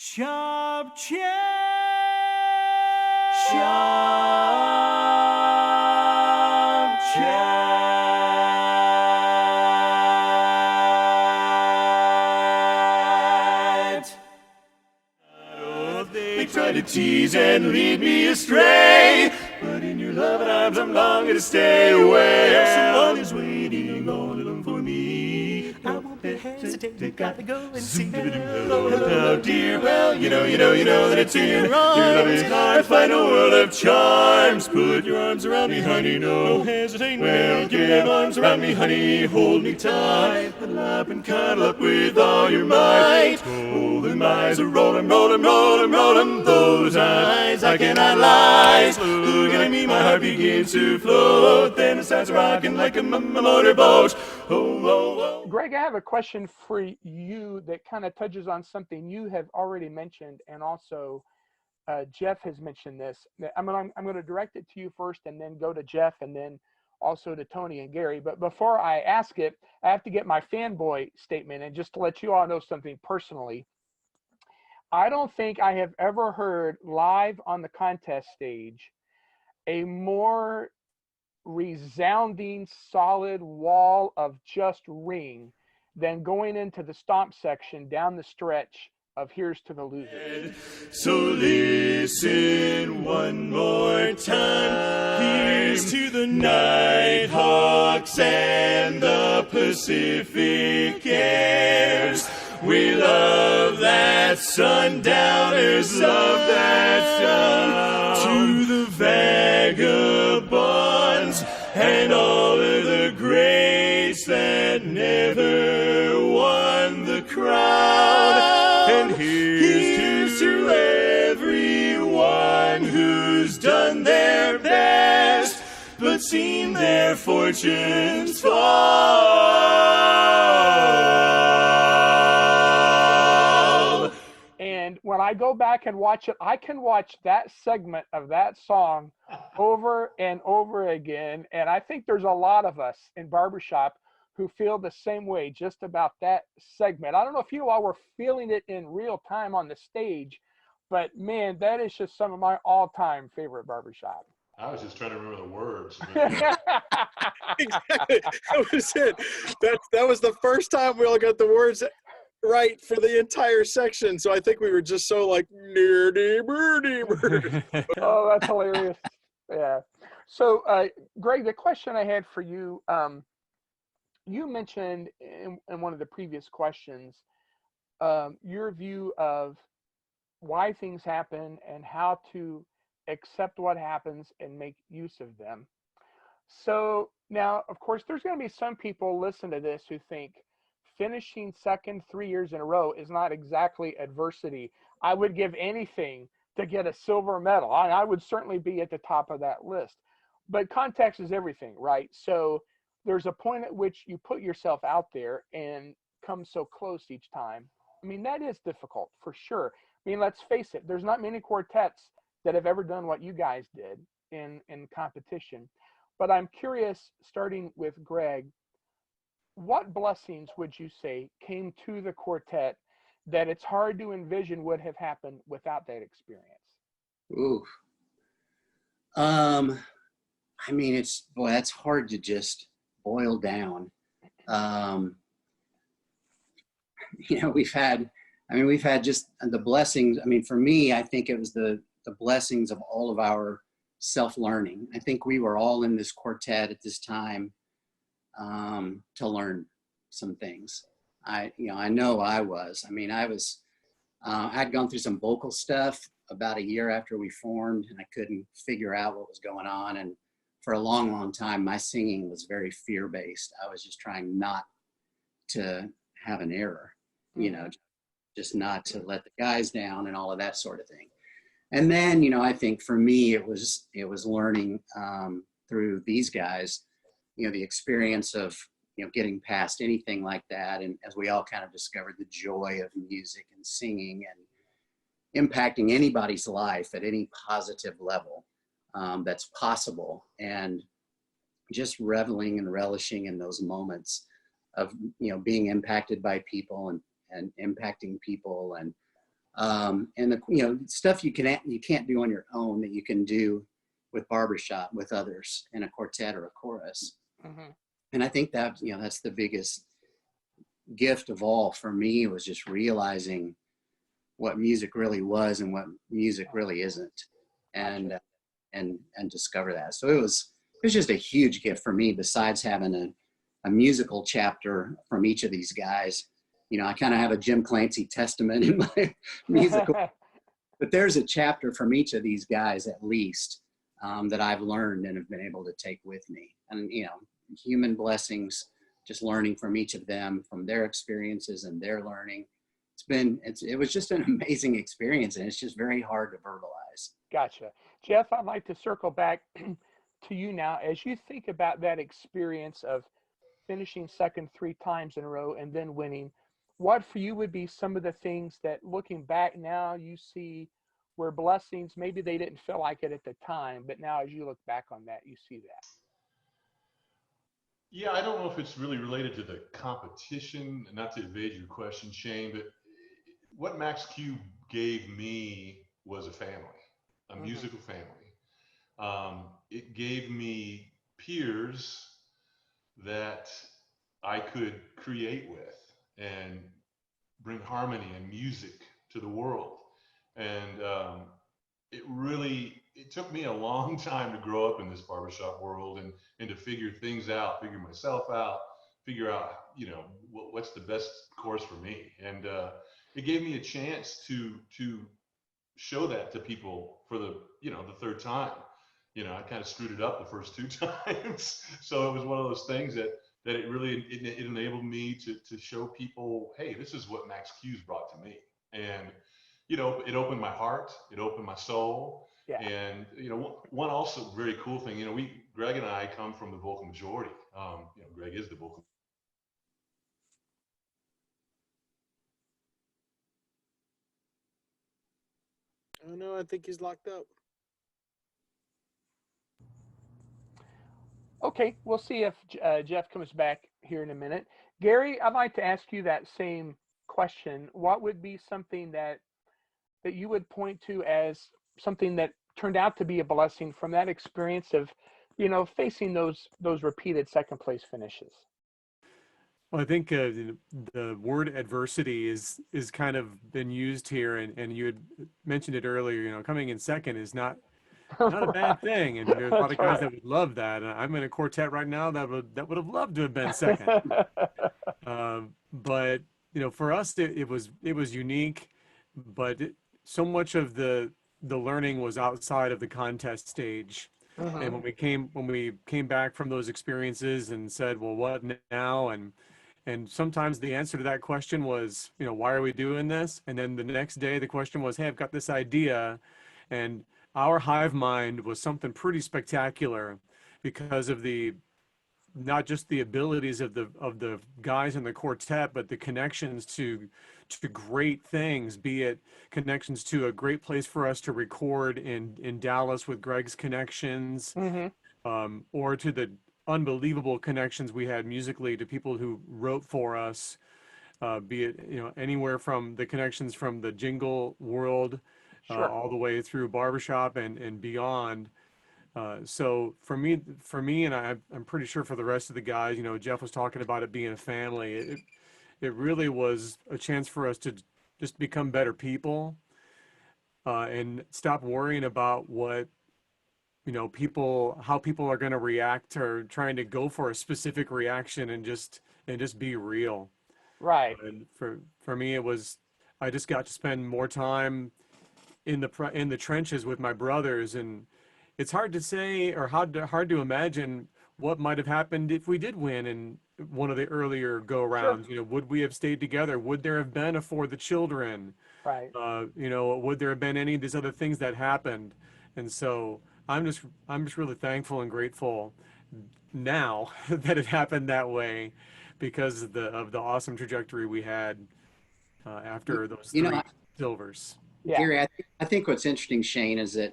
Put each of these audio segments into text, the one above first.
Shop Chat. Shop Chat. Oh, they try to tease and lead me astray, but in your loving arms I'm longing to stay away. Someone is waiting all alone for me. I won't hesitate, gotta go and see. Hello, hello, dear. Well, you know that it's in your love is hard. Find a world of charms. Put your arms around me, honey. No hesitate. Well, give your arms around me, honey. Hold me tight. Huddle up and cuddle up with all your might. Oh, them eyes are rolling, rolling, rolling, rolling. Those eyes I cannot lie. Looking at me, my heart begins to float. Then it starts rocking like a motorboat. Oh, oh, oh. Greg, I have a question for you that kind of touches on something you have already mentioned, and also Jeff has mentioned this. I'm going to direct it to you first, and then go to Jeff, and then also to Tony and Gary. But before I ask it, I have to get my fanboy statement, and just to let you all know something personally. I don't think I have ever heard live on the contest stage a more resounding solid wall of just ring than going into the stomp section down the stretch of Here's to the Loser. So listen one more time. Here's to the Nighthawks and the Pacific Airs. We love that sundowners of that sun. To the vagabonds and all of the greats that never won the crown. And here's to everyone who's done their best but seen their fortunes fall. And when I go back and watch it, I can watch that segment of that song over and over again. And I think there's a lot of us in barbershop who feel the same way just about that segment. I don't know if you all were feeling it in real time on the stage, but man, that is just some of my all-time favorite barbershop. I was just trying to remember the words. Exactly. That was it. That was the first time we all got the words right for the entire section. So I think we were just so like nerdy birdie bird. Oh, that's hilarious. Yeah. So, Greg, the question I had for you, you mentioned in one of the previous questions your view of why things happen and how to accept what happens and make use of them. So now, of course, there's going to be some people listen to this who think finishing second 3 years in a row is not exactly adversity. I would give anything to get a silver medal. I would certainly be at the top of that list. But context is everything, right? So there's a point at which you put yourself out there and come so close each time. I mean, that is difficult for sure. I mean, let's face it, there's not many quartets that have ever done what you guys did in competition. But I'm curious, starting with Greg, what blessings would you say came to the quartet that it's hard to envision would have happened without that experience? Ooh. I mean, that's hard to just boil down. We've had just the blessings. I mean, for me, I think it was the blessings of all of our self-learning. I think we were all in this quartet at this time to learn some things. I know I was. I mean, I'd gone through some vocal stuff about a year after we formed, and I couldn't figure out what was going on. And for a long, long time, my singing was very fear-based. I was just trying not to have an error, just not to let the guys down and all of that sort of thing. And then, I think for me, it was learning through these guys, the experience of, getting past anything like that. And as we all kind of discovered the joy of music and singing and impacting anybody's life at any positive level that's possible, and just reveling and relishing in those moments of, being impacted by people and impacting people and And the, you know, stuff you can't do on your own that you can do with barbershop with others in a quartet or a chorus. Mm-hmm. And I think that, you know, that's the biggest gift of all for me, was just realizing what music really was and what music really isn't, and Gotcha. and discover that. So it was just a huge gift for me, besides having a musical chapter from each of these guys. You know, I kind of have a Jim Clancy testament in my musical, but there's a chapter from each of these guys at least, that I've learned and have been able to take with me. And, you know, human blessings, just learning from each of them, from their experiences and their learning. It was just an amazing experience, and it's just very hard to verbalize. Gotcha. Jeff, I'd like to circle back to you now. As you think about that experience of finishing second 3 times in a row and then winning, what for you would be some of the things that, looking back now, you see were blessings? Maybe they didn't feel like it at the time, but now as you look back on that, you see that. Yeah, I don't know if it's really related to the competition, not to evade your question, Shane, but what Max Q gave me was a family, a Mm-hmm. musical family. It gave me peers that I could create with and bring harmony and music to the world. And it took me a long time to grow up in this barbershop world, and to figure things out, figure myself out, figure out, you know, what's the best course for me. And it gave me a chance to show that to people for the, you know, the third time. You know, I kind of screwed it up the first 2 times. So it was one of those things that it enabled me to show people, hey, this is what Max Q's brought to me. And, you know, it opened my heart, it opened my soul. Yeah. And, you know, one also very cool thing, you know, Greg and I come from the vocal majority. You know, Greg is the vocal. Oh no, I think he's locked up. Okay, we'll see if Jeff comes back here in a minute. Gary, I'd like to ask you that same question. What would be something that you would point to as something that turned out to be a blessing from that experience of, you know, facing those repeated second place finishes? Well, I think the word adversity is kind of been used here, and you had mentioned it earlier. You know, coming in second is not a bad thing, and there's a lot That's of guys right. that would love that. And I'm in a quartet right now that would have loved to have been second. But you know, for us, it was unique, but so much of the learning was outside of the contest stage. Mhm. And when we came back from those experiences and said, well, what now? And sometimes the answer to that question was, you know, why are we doing this? And then the next day the question was, hey, I've got this idea. And our hive mind was something pretty spectacular because of not just the abilities of the guys in the quartet, but the connections to great things, be it connections to a great place for us to record in Dallas with Greg's connections, Mhm. or to the unbelievable connections we had musically to people who wrote for us, be it, you know, anywhere from the connections from the jingle world, Sure. all the way through barbershop and beyond. So for me, and I'm pretty sure for the rest of the guys, you know, Jeff was talking about it being a family. It really was a chance for us to just become better people, and stop worrying about what, you know, how people are going to react, or trying to go for a specific reaction, and just be real. Right. And for me, it was, I just got to spend more time in the trenches with my brothers, and it's hard to say, or hard to imagine what might have happened if we did win in one of the earlier go Sure. rounds. You know, would we have stayed together? Would there have been a For the Children? Right. You know, would there have been any of these other things that happened? And so I'm just really thankful and grateful now that it happened that way, because of the awesome trajectory we had after those You know, 3 silvers. Yeah. Gary, I think what's interesting, Shane, is that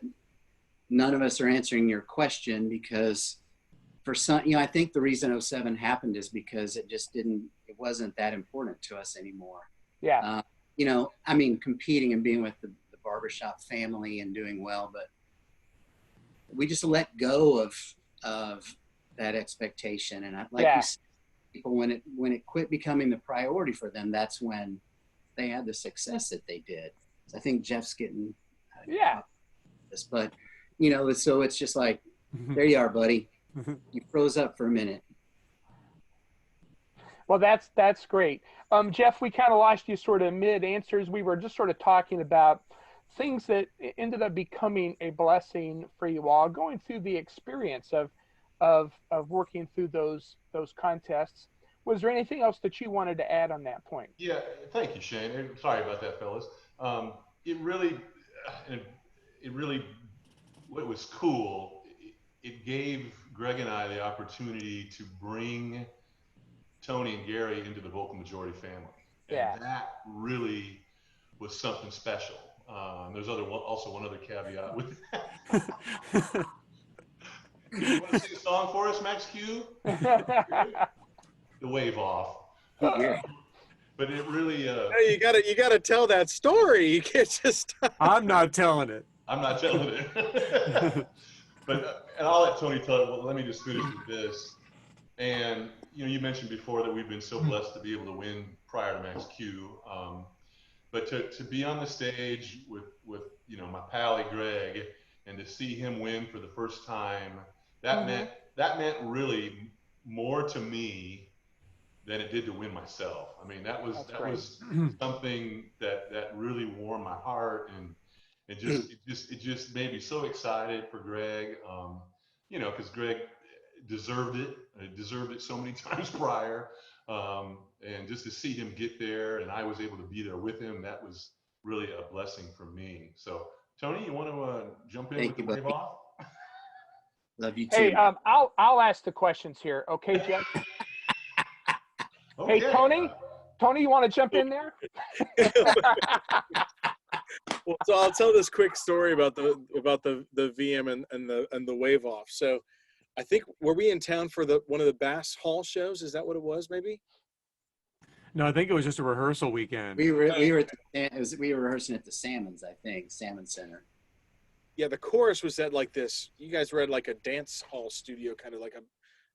none of us are answering your question, because for some, you know, I think the reason '07 happened is because it wasn't that important to us anymore. Yeah. you know, I mean, competing and being with the barbershop family and doing well, but we just let go of that expectation. And like you Yeah. said, people, when it quit becoming the priority for them, that's when they had the success that they did. So I think Jeff's getting Yeah. this, but you know, so it's just like, there you are, buddy. You froze up for a minute. Well, that's great. Jeff, we kind of lost you sort of mid answers. We were just sort of talking about things that ended up becoming a blessing for you all, going through the experience of working through those contests. Was there anything else that you wanted to add on that point? Yeah, thank you, Shane. And sorry about that, fellas. It really, it, it really, what was cool, it gave Greg and I the opportunity to bring Tony and Gary into the vocal majority family. And Yeah. that really was something special. There's also one other caveat with that. You want to sing a song for us, Max Q? The wave off. Yeah. But it really, Hey, you gotta tell that story. You can't just. I'm not telling it. I'm not telling it. But, and I'll let Tony tell it. Well, let me just finish with this. And, you know, you mentioned before that we've been so blessed to be able to win prior to Max Q. But to be on the stage with you know, my pally Greg, and to see him win for the first time, that meant really more to me than it did to win myself. I mean, that was something that really warmed my heart, and it just made me so excited for Greg. You know, because Greg deserved it. He deserved it so many times prior. And just to see him get there, and I was able to be there with him, that was really a blessing for me. So, Tony, you want to jump in Thank with you, the wave buddy. off? Love you too. Hey, I'll ask the questions here, okay, Jeff? Okay. Hey, Tony, you want to jump in there? Well, so I'll tell this quick story about the VM and the wave off. So, I think, were we in town for one of the Bass Hall shows? Is that what it was? Maybe. No, I think it was just a rehearsal weekend. We were we were rehearsing at the Salmons, I think, Salmon Center. Yeah, the chorus was at like this. You guys were at like a dance hall studio, kind of like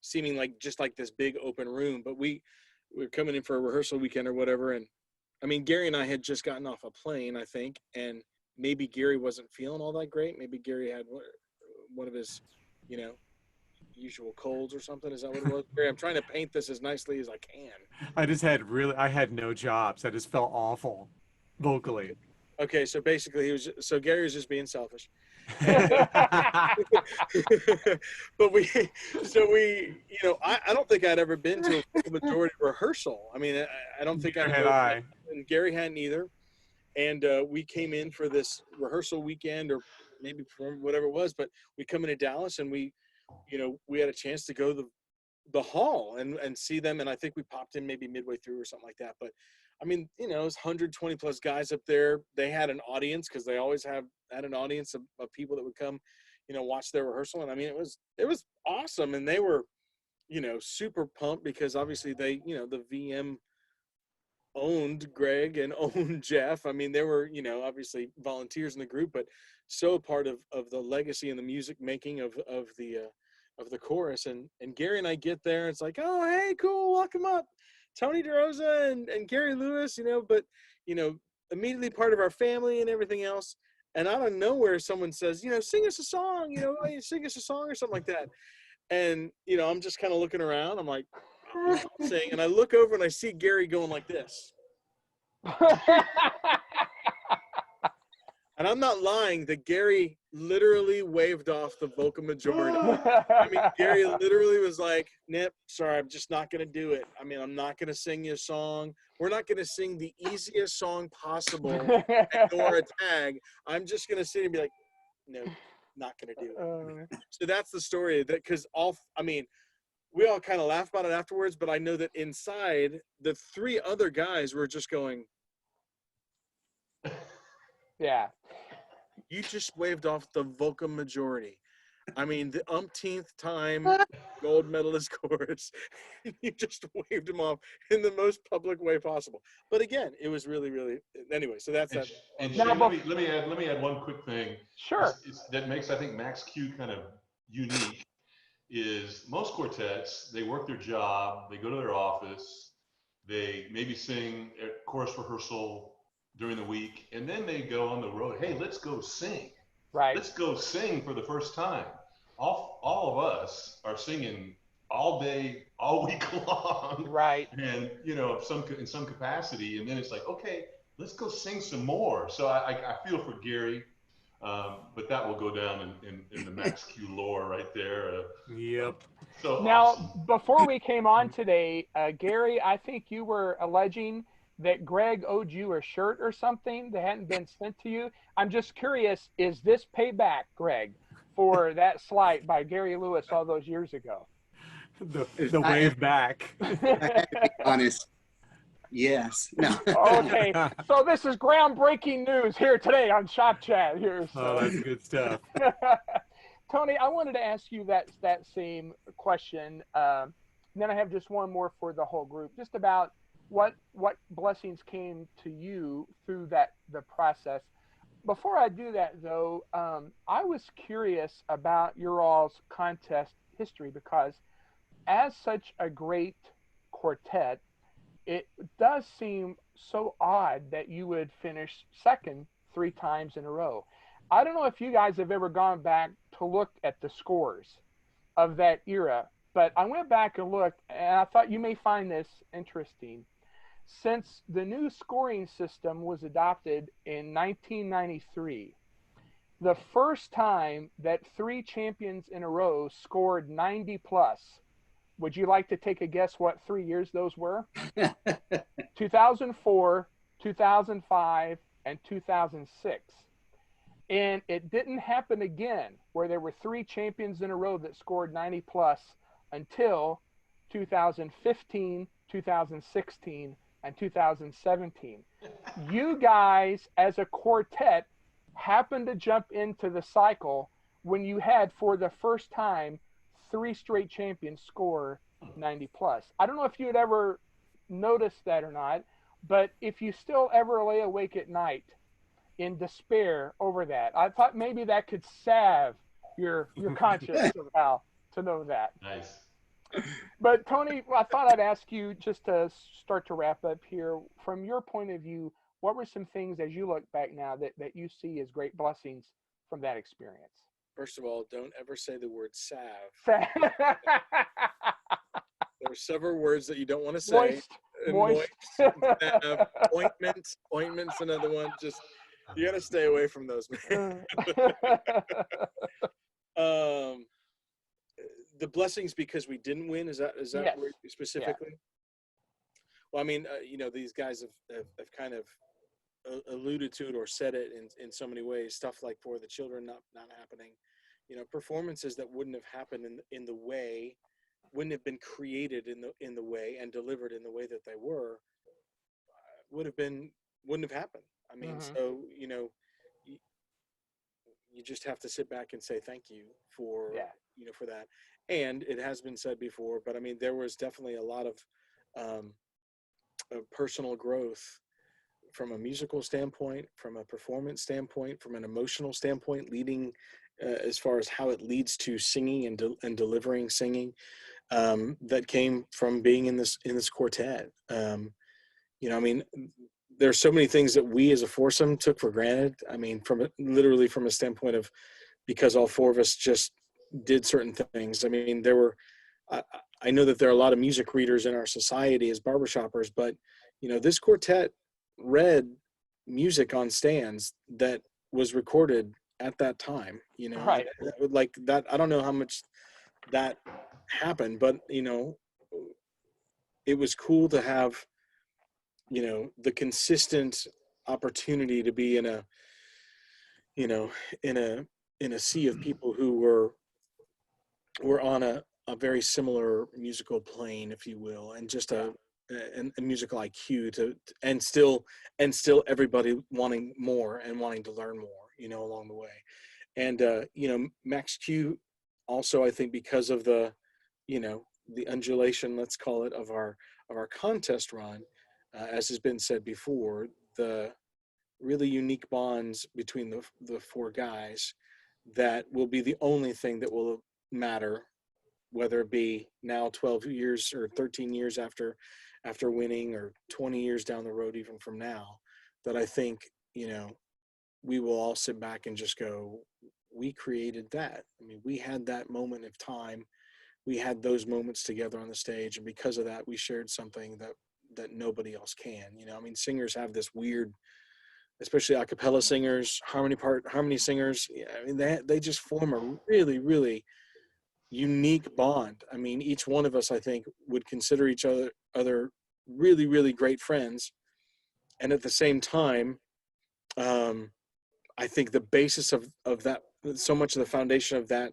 seeming like just like this big open room. But we were coming in for a rehearsal weekend or whatever, and I mean, Gary and I had just gotten off a plane, I think, and maybe Gary wasn't feeling all that great. Maybe Gary had one of his, you know, usual colds or something. Is that what it was? Gary, I'm trying to paint this as nicely as I can. I had no chops. I just felt awful vocally. Okay, so basically Gary was just being selfish. But you know, I don't think I'd ever been to a majority rehearsal. I mean, I don't think I. And Gary hadn't either. And we came in for this rehearsal weekend, or maybe whatever it was, but we come into Dallas, and we had a chance to go to the hall and see them. And I think we popped in maybe midway through or something like that. But I mean, you know, it was 120 plus guys up there. They had an audience, because they always had an audience of people that would come, you know, watch their rehearsal. And I mean, it was awesome. And they were, you know, super pumped, because obviously they, you know, the VM owned Greg and owned Jeff. I mean, they were, you know, obviously volunteers in the group, but so part of the legacy and the music making of the chorus. And Gary and I get there, and it's like, oh, hey, cool, welcome up, Tony DeRosa and Gary Lewis, you know, but, you know, immediately part of our family and everything else. And out of nowhere, someone says, you know, sing us a song, you know, sing us a song or something like that. And, you know, I'm just kind of looking around. I'm like, I'll sing. And I look over and I see Gary going like this. And I'm not lying, that Gary literally waved off the vocal majority. I mean, Gary literally was like, Nip, sorry, I'm just not going to do it. I mean, I'm not going to sing you a song. We're not going to sing the easiest song possible or a tag. I'm just going to sit and be like, no, not going to do it. So that's the story. That because we all kind of laugh about it afterwards, but I know that inside, the three other guys were just going, yeah. you just waved off the vocal majority. I mean, the umpteenth time gold medalist chorus. You just waved him off in the most public way possible. But again, it was really, really, anyway, so that's And, that. and Now, Shane, let me add one quick thing. Sure. That makes, I think, Max Q kind of unique. Is most quartets, they work their job, they go to their office, they maybe sing at chorus rehearsal during the week, and then they go on the road. Hey, let's go sing. Right. Let's go sing for the first time. All of us are singing all day, all week long. Right. And, you know, in some capacity. And then it's like, okay, let's go sing some more. So I feel for Gary. But that will go down in the Max Q lore right there. Yep. So Now, awesome. before we came on today, Gary, I think you were alleging that Greg owed you a shirt or something that hadn't been sent to you. I'm just curious, is this payback, Greg, for that slight by Gary Lewis all those years ago? The wave back. I have to be honest. Yes. No. Okay, so this is groundbreaking news here today on ShopChat here. So. Oh, that's good stuff. Tony, I wanted to ask you that same question. Then I have just one more for the whole group, just about what blessings came to you through the process. Before I do that, though, I was curious about your all's contest history, because as such a great quartet, it does seem so odd that you would finish second 3 times in a row. I don't know if you guys have ever gone back to look at the scores of that era, but I went back and looked, and I thought you may find this interesting. Since the new scoring system was adopted in 1993, the first time that 3 champions in a row scored 90 plus. Would you like to take a guess what 3 years those were? 2004, 2005, and 2006. And it didn't happen again where there were 3 champions in a row that scored 90 plus until 2015, 2016, and 2017. You guys, as a quartet, happened to jump into the cycle when you had, for the first time, 3 straight champions score 90 plus. I don't know if you had ever noticed that or not, but if you still ever lay awake at night in despair over that, I thought maybe that could salve your conscience somehow to know that. Nice. But Tony, I thought I'd ask you, just to start to wrap up here, from your point of view, what were some things as you look back now that you see as great blessings from that experience? First of all, don't ever say the word salve. There are several words that you don't want to say. Moist. Ointment's another one. Just, you got to stay away from those, man. The blessings because we didn't win, is that Yes. where specifically? Yeah. Well, I mean, you know, these guys have kind of alluded to it or said it in so many ways. Stuff like For the Children not happening. You know, performances that wouldn't have happened in the way, wouldn't have been created in the way and delivered in the way that they were, wouldn't have happened. I mean, so, you know, you just have to sit back and say thank you for, you know, for that. And it has been said before, but I mean, there was definitely a lot of personal growth from a musical standpoint, from a performance standpoint, from an emotional standpoint, leading as far as how it leads to singing and delivering singing, that came from being in this quartet. You know, I mean, there's so many things that we as a foursome took for granted. I mean, literally from a standpoint of, because all 4 of us just did certain things. I mean, I know that there are a lot of music readers in our society as barbershoppers, but, you know, this quartet read music on stands that was recorded at that time, you know, right. Like that. I don't know how much that happened, but, you know, it was cool to have, you know, the consistent opportunity to be in a, you know, in a sea of people who were on a very similar musical plane, if you will, and just a musical IQ and still everybody wanting more and wanting to learn more, you know, along the way. And, you know, Max Q also, I think because of the, the undulation, let's call it, of our contest run, as has been said before, the really unique bonds between the four guys that will be the only thing that will matter, whether it be now 12 years or 13 years after winning, or 20 years down the road even from now, that I think, we will all sit back and just go, we created that. I mean, we had that moment of time. We had those moments together on the stage, and because of that, we shared something that nobody else can. I mean, singers have this weird, especially a cappella singers, harmony singers. I mean, they just form a really, really unique bond. I mean, each one of us, I think, would consider each other really, really great friends, and at the same time, I think the basis of that, so much of the foundation of that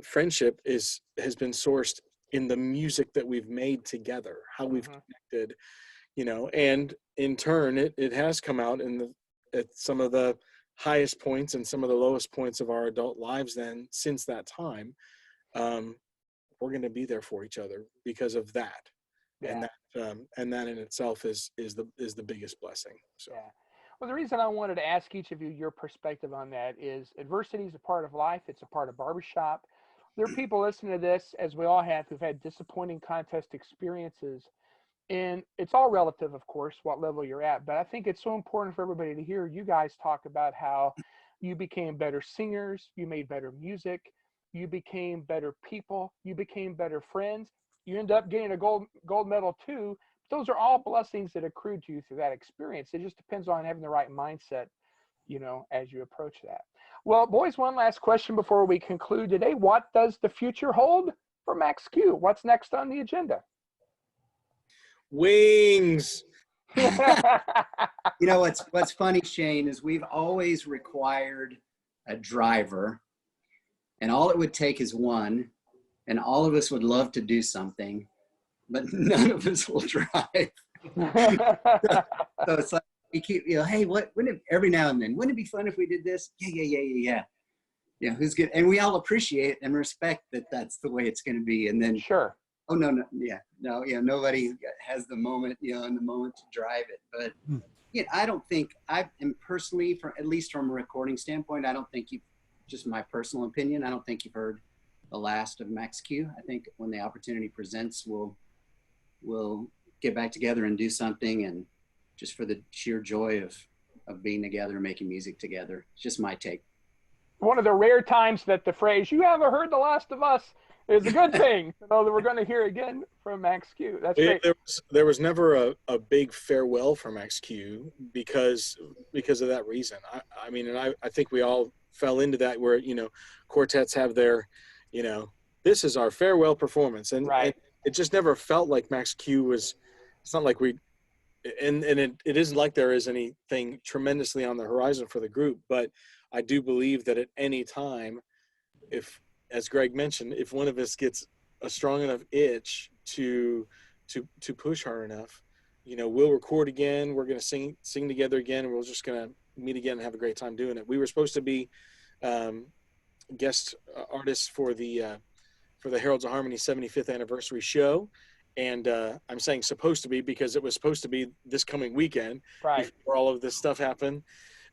friendship has been sourced in the music that we've made together, how we've connected, and in turn, it has come out at some of the highest points and some of the lowest points of our adult lives. Then, since that time, we're going to be there for each other because of that, Yeah. and that in itself is the biggest blessing. So. Yeah. Well, the reason I wanted to ask each of you your perspective on that is adversity is a part of life. It's a part of barbershop. There are people listening to this, as we all have, who've had disappointing contest experiences. And it's all relative, of course, what level you're at. But I think it's so important for everybody to hear you guys talk about how you became better singers, you made better music, you became better people, you became better friends. You end up getting a gold medal too. Those are all blessings that accrued to you through that experience. It just depends on having the right mindset, as you approach that. Well, boys, one last question before we conclude today. What does the future hold for Max Q? What's next on the agenda? Wings. What's funny, Shane, is we've always required a driver, and all it would take is one, and all of us would love to do something, but none of us will drive. So it's like we keep, hey, every now and then, wouldn't it be fun if we did this? Yeah. Yeah, who's good? And we all appreciate and respect that that's the way it's going to be. And then, sure. Oh, no, nobody has the moment, in the moment to drive it. But I don't think I am personally, at least from a recording standpoint, I don't think just my personal opinion, I don't think you've heard the last of Max Q. I think when the opportunity presents, we'll get back together and do something, and just for the sheer joy of being together and making music together. It's just my take. One of the rare times that the phrase, "you haven't heard the last of us," is a good thing. To know that we're going to hear again from Max Q. That's great. There was never a big farewell from Max Q because of that reason. I mean, and I think we all fell into that where, quartets have their, this is our farewell performance. And, right. and it just never felt like Max Q was, it's not like and it isn't like there is anything tremendously on the horizon for the group, but I do believe that at any time, if, as Greg mentioned, if one of us gets a strong enough itch to push hard enough, we'll record again. We're going to sing together again. And we're just going to meet again and have a great time doing it. We were supposed to be guest artists for the Heralds of Harmony 75th anniversary show. And I'm saying supposed to be because it was supposed to be this coming weekend, right, before all of this stuff happened.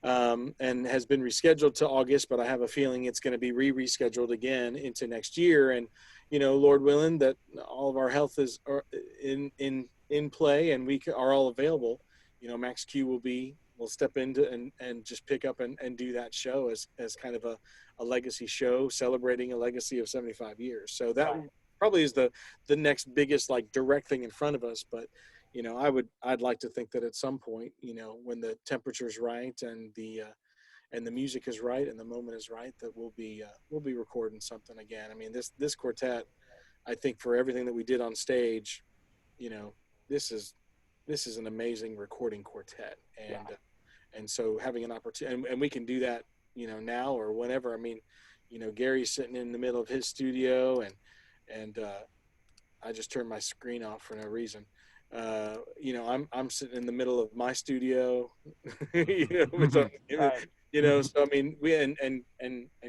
And has been rescheduled to August, but I have a feeling it's going to be rescheduled again into next year. And, Lord willing, that all of our health is in play and we are all available, Max Q will step into and just pick up and do that show as kind of a legacy show celebrating a legacy of 75 years. So that probably is the next biggest direct thing in front of us. But I'd like to think that at some point, when the temperature's right and the music is right and the moment is right, that we'll be recording something again. I mean, this quartet, I think for everything that we did on stage, this is an amazing recording quartet. And so having an opportunity, and we can do that, now or whenever. I mean, Gary's sitting in the middle of his studio and I just turned my screen off for no reason. I'm sitting in the middle of my studio, which You know, so I mean, we and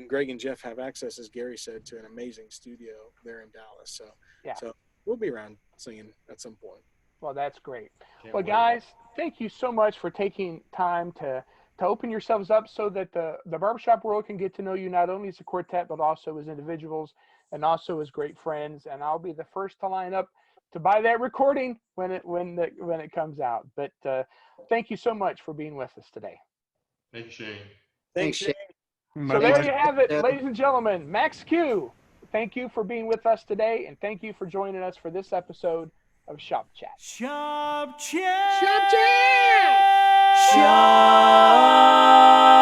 Greg and Jeff have access, as Gary said, to an amazing studio there in Dallas. So Yeah. so we'll be around singing at some point. Well, that's great. Can't Well, wait. guys, thank you so much for taking time to open yourselves up so that the barbershop world can get to know you not only as a quartet but also as individuals and also as great friends. And I'll be the first to line up to buy that recording when it comes out. But thank you so much for being with us today. Thank you, Shane. Thanks, Shane. Shane. My So there pleasure. you have it, Yeah. ladies and gentlemen. Max Q, thank you for being with us today, and thank you for joining us for this episode of Shop Chat. Shop Chat. Shop Chat! Shop